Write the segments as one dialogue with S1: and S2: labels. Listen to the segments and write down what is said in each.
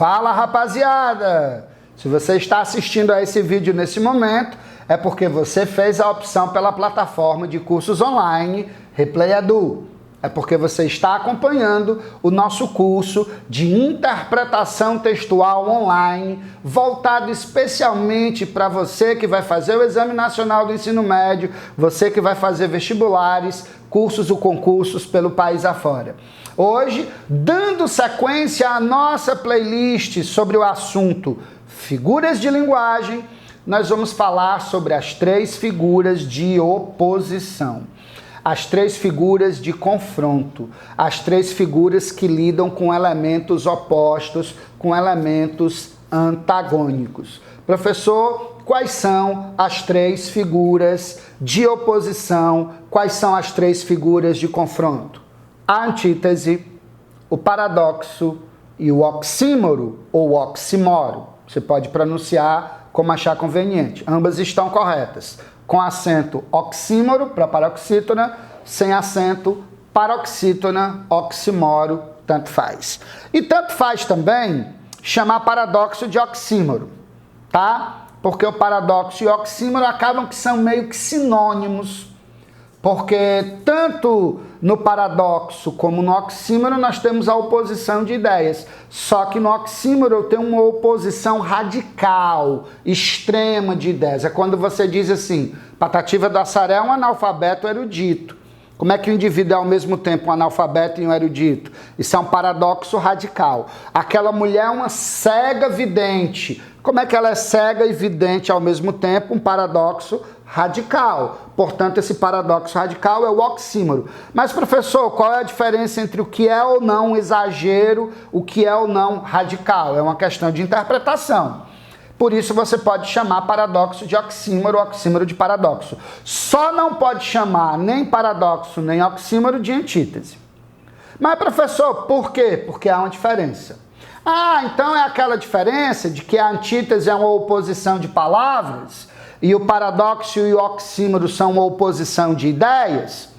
S1: Fala, rapaziada! Se você está assistindo a esse vídeo nesse momento, é porque você fez a opção pela plataforma de cursos online Replay Edu. É porque você está acompanhando o nosso curso de interpretação textual online, voltado especialmente para você que vai fazer o Exame Nacional do Ensino Médio, você que vai fazer vestibulares, cursos ou concursos pelo país afora. Hoje, dando sequência à nossa playlist sobre o assunto figuras de linguagem, nós vamos falar sobre as 3 figuras de oposição. As 3 figuras de confronto, as 3 figuras que lidam com elementos opostos, com elementos antagônicos. Professor, quais são as 3 figuras de oposição? Quais são as 3 figuras de confronto? A antítese, o paradoxo e o oxímoro ou oximoro. Você pode pronunciar como achar conveniente. Ambas estão corretas. Com acento oxímoro para paroxítona, sem acento paroxítona, oximoro, tanto faz. E tanto faz também chamar paradoxo de oxímoro, tá? Porque o paradoxo e o oxímoro acabam que são meio que sinônimos, porque tanto no paradoxo como no oxímoro nós temos a oposição de ideias. Só que no oxímoro eu tenho uma oposição radical, extrema de ideias. É quando você diz assim, Patativa do Assaré é um analfabeto erudito. Como é que o indivíduo é ao mesmo tempo um analfabeto e um erudito? Isso é um paradoxo radical. Aquela mulher é uma cega vidente. Como é que ela é cega e vidente ao mesmo tempo? Um paradoxo radical. Portanto, esse paradoxo radical é o oxímoro. Mas, professor, qual é a diferença entre o que é ou não um exagero, o que é ou não radical? É uma questão de interpretação. Por isso, você pode chamar paradoxo de oxímoro, oxímoro de paradoxo. Só não pode chamar nem paradoxo, nem oxímoro de antítese. Mas, professor, por quê? Porque há uma diferença. Ah, então é aquela diferença de que a antítese é uma oposição de palavras e o paradoxo e o oxímoro são uma oposição de ideias?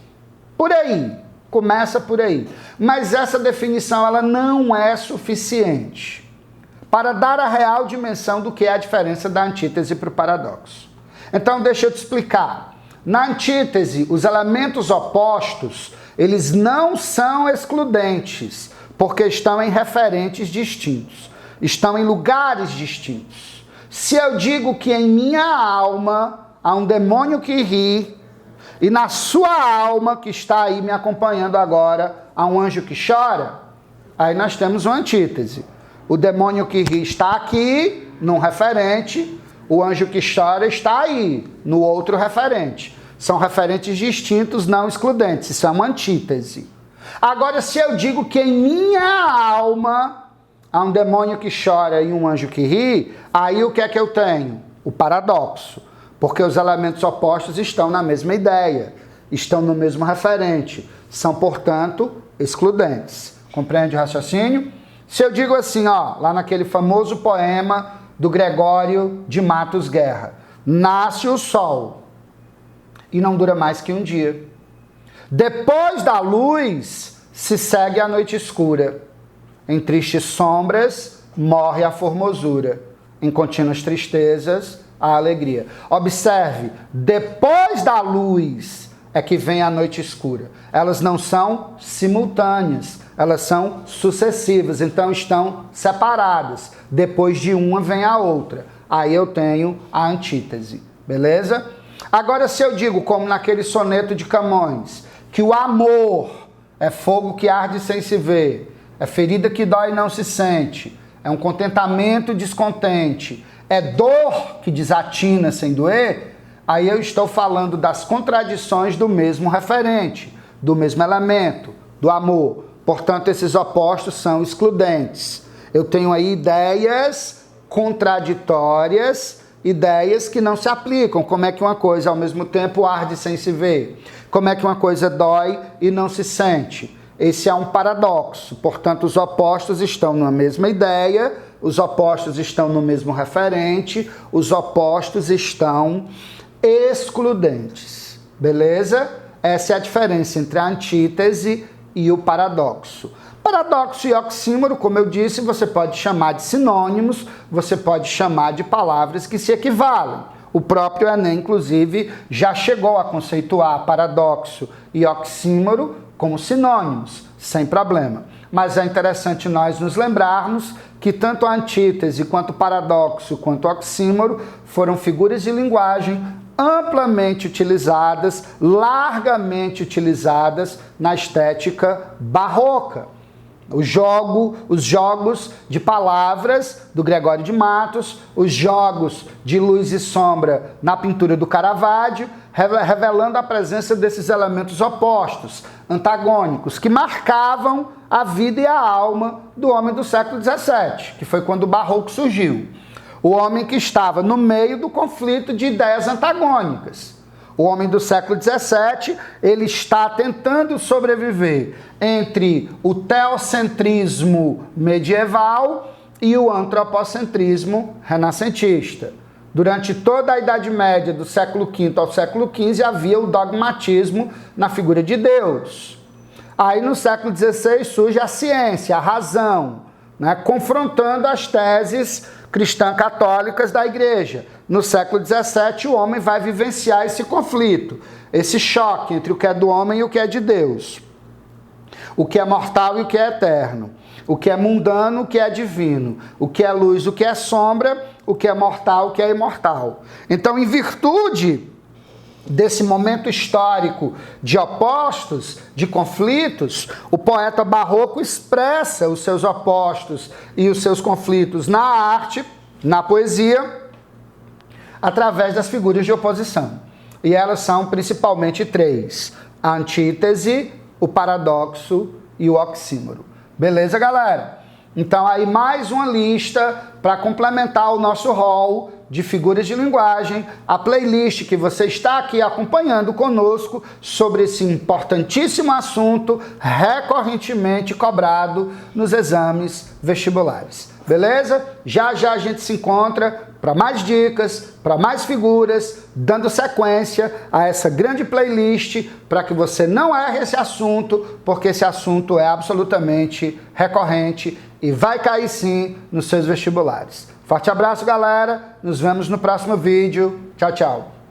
S1: Por aí, começa por aí. Mas essa definição ela não é suficiente para dar a real dimensão do que é a diferença da antítese para o paradoxo. Então, deixa eu te explicar. Na antítese, os elementos opostos, eles não são excludentes, porque estão em referentes distintos, estão em lugares distintos. Se eu digo que em minha alma há um demônio que ri, e na sua alma, que está aí me acompanhando agora, há um anjo que chora, aí nós temos uma antítese. O demônio que ri está aqui, num referente, o anjo que chora está aí, no outro referente. São referentes distintos, não excludentes, isso é uma antítese. Agora, se eu digo que em minha alma há um demônio que chora e um anjo que ri, aí o que é que eu tenho? O paradoxo, porque os elementos opostos estão na mesma ideia, estão no mesmo referente, são, portanto, excludentes. Compreende o raciocínio? Se eu digo assim, ó, lá naquele famoso poema do Gregório de Matos Guerra, nasce o sol e não dura mais que um dia. Depois da luz se segue a noite escura. Em tristes sombras morre a formosura. Em contínuas tristezas a alegria. Observe, depois da luz é que vem a noite escura. Elas não são simultâneas, elas são sucessivas, então estão separadas. Depois de uma vem a outra. Aí eu tenho a antítese, beleza? Agora, se eu digo, como naquele soneto de Camões, que o amor é fogo que arde sem se ver, é ferida que dói e não se sente, é um contentamento descontente, é dor que desatina sem doer, aí eu estou falando das contradições do mesmo referente, do mesmo elemento, do amor. Portanto, esses opostos são excludentes. Eu tenho aí ideias contraditórias, ideias que não se aplicam. Como é que uma coisa ao mesmo tempo arde sem se ver? Como é que uma coisa dói e não se sente? Esse é um paradoxo. Portanto, os opostos estão na mesma ideia, os opostos estão no mesmo referente, os opostos estão excludentes. Beleza? Essa é a diferença entre a antítese e o paradoxo. Paradoxo e oxímoro, como eu disse, você pode chamar de sinônimos, você pode chamar de palavras que se equivalem. O próprio Enem, inclusive, já chegou a conceituar paradoxo e oxímoro como sinônimos, sem problema. Mas é interessante nós nos lembrarmos que tanto a antítese, quanto o paradoxo, quanto o oxímoro foram figuras de linguagem amplamente utilizadas, largamente utilizadas na estética barroca. Os jogos de palavras do Gregório de Matos, os jogos de luz e sombra na pintura do Caravaggio, revelando a presença desses elementos opostos, antagônicos, que marcavam a vida e a alma do homem do século XVII, que foi quando o Barroco surgiu. O homem que estava no meio do conflito de ideias antagônicas. O homem do século XVII, ele está tentando sobreviver entre o teocentrismo medieval e o antropocentrismo renascentista. Durante toda a Idade Média, do século V ao século XV, havia o dogmatismo na figura de Deus. Aí no século XVI surge a ciência, a razão, né, confrontando as teses cristã-católicas da igreja. No século XVII, o homem vai vivenciar esse conflito, esse choque entre o que é do homem e o que é de Deus. O que é mortal e o que é eterno. O que é mundano, o que é divino. O que é luz, o que é sombra. O que é mortal, o que é imortal. Então, em virtude desse momento histórico de opostos, de conflitos, o poeta barroco expressa os seus opostos e os seus conflitos na arte, na poesia, através das figuras de oposição. E elas são principalmente três: a antítese, o paradoxo e o oxímoro. Beleza, galera? Então aí mais uma lista para complementar o nosso rol de figuras de linguagem, a playlist que você está aqui acompanhando conosco sobre esse importantíssimo assunto recorrentemente cobrado nos exames vestibulares. Beleza? Já já a gente se encontra para mais dicas, para mais figuras, dando sequência a essa grande playlist para que você não erre esse assunto, porque esse assunto é absolutamente recorrente e vai cair sim nos seus vestibulares. Forte abraço, galera. Nos vemos no próximo vídeo. Tchau, tchau.